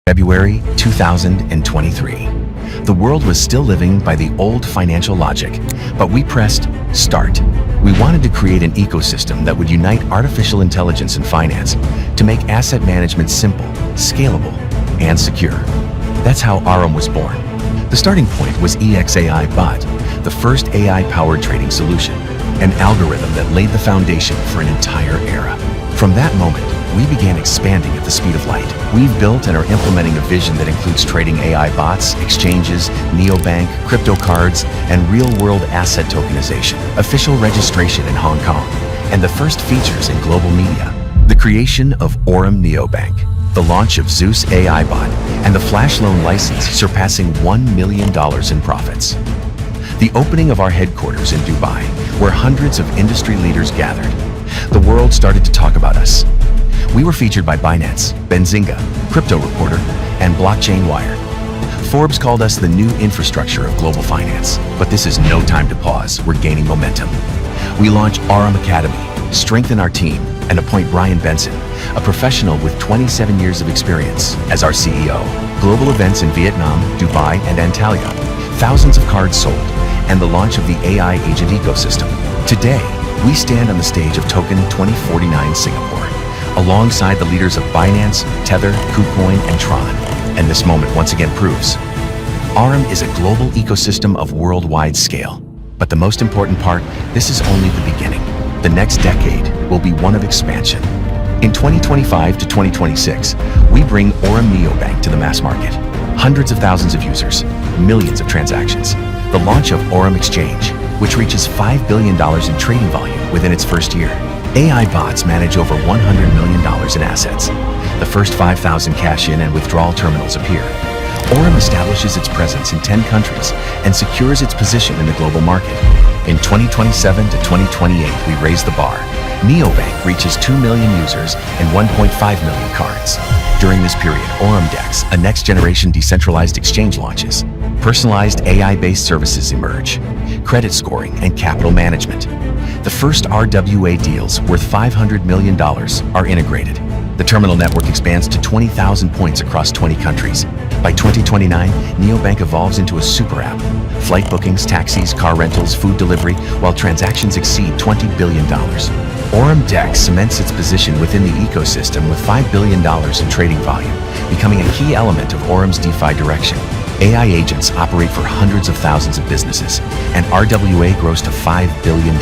February 2023. The world was still living by the old financial logic, but we pressed start. We wanted to create an ecosystem that would unite artificial intelligence and finance to make asset management simple, scalable, and secure. That's how Aurum was born. The starting point was EXAI Bot, the first AI-powered trading solution, an algorithm that laid the foundation for an entire era. From that moment, we began expanding at the speed of light. We've built and are implementing a vision that includes trading AI bots, exchanges, neobank, crypto cards, and real-world asset tokenization, official registration in Hong Kong, and the first features in global media. The creation of Aurum NeoBank, the launch of Zeus AI bot, and the flash loan license surpassing $1 million in profits. The opening of our headquarters in Dubai, where hundreds of industry leaders gathered. The world started to talk about us. We were featured by Binance, Benzinga, Crypto Reporter, and Blockchain Wire. Forbes called us the new infrastructure of global finance. But this is no time to pause. We're gaining momentum. We launch Aurum Academy, strengthen our team, and appoint Brian Benson, a professional with 27 years of experience, as our CEO. Global events in Vietnam, Dubai, and Antalya. Thousands of cards sold, and the launch of the AI agent ecosystem. Today, we stand on the stage of Token 2049 Singapore, alongside the leaders of Binance, Tether, KuCoin, and Tron. And this moment once again proves Aurum is a global ecosystem of worldwide scale. But the most important part, this is only the beginning. The next decade will be one of expansion. In 2025 to 2026, we bring Aurum NeoBank to the mass market. Hundreds of thousands of users, millions of transactions. The launch of Aurum Exchange, which reaches $5 billion in trading volume within its first year. AI bots manage over $100 million in assets. The first 5,000 cash-in and withdrawal terminals appear. Aurum establishes its presence in 10 countries and secures its position in the global market. In 2027 to 2028, we raise the bar. NeoBank reaches 2 million users and 1.5 million cards. During this period, Aurum DEX, a next-generation decentralized exchange, launches. Personalized AI-based services emerge. Credit scoring and capital management. The first RWA deals worth $500 million are integrated. The terminal network expands to 20,000 points across 20 countries. By 2029, NeoBank evolves into a super app. Flight bookings, taxis, car rentals, food delivery, while transactions exceed $20 billion. Aurum DEX cements its position within the ecosystem with $5 billion in trading volume, becoming a key element of Aurum's DeFi direction. AI agents operate for hundreds of thousands of businesses, and RWA grows to $5 billion.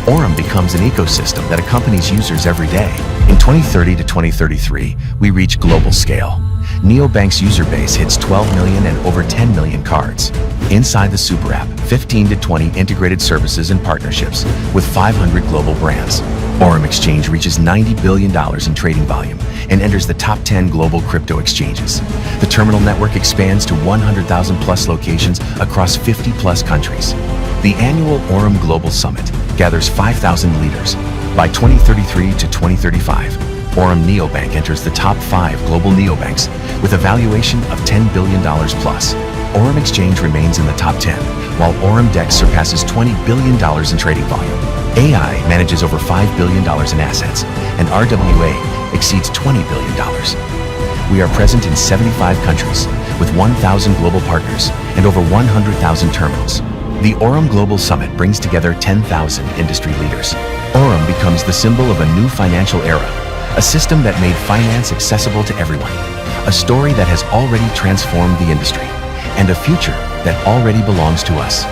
Aurum becomes an ecosystem that accompanies users every day. In 2030 to 2033, we reach global scale. NeoBank's user base hits 12 million and over 10 million cards. Inside the super app, 15 to 20 integrated services and partnerships with 500 global brands. Aurum Exchange reaches $90 billion in trading volume and enters the top 10 global crypto exchanges. The terminal network expands to 100,000 plus locations across 50 plus countries. The annual Aurum Global Summit gathers 5,000 leaders. By 2033 to 2035, Aurum NeoBank enters the top 5 global neobanks with a valuation of $10 billion plus. Aurum Exchange remains in the top 10, while Aurum DEX surpasses $20 billion in trading volume. AI manages over $5 billion in assets, and RWA exceeds $20 billion. We are present in 75 countries, with 1,000 global partners and over 100,000 terminals. The Aurum Global Summit brings together 10,000 industry leaders. Aurum becomes the symbol of a new financial era, a system that made finance accessible to everyone, a story that has already transformed the industry, and a future that already belongs to us.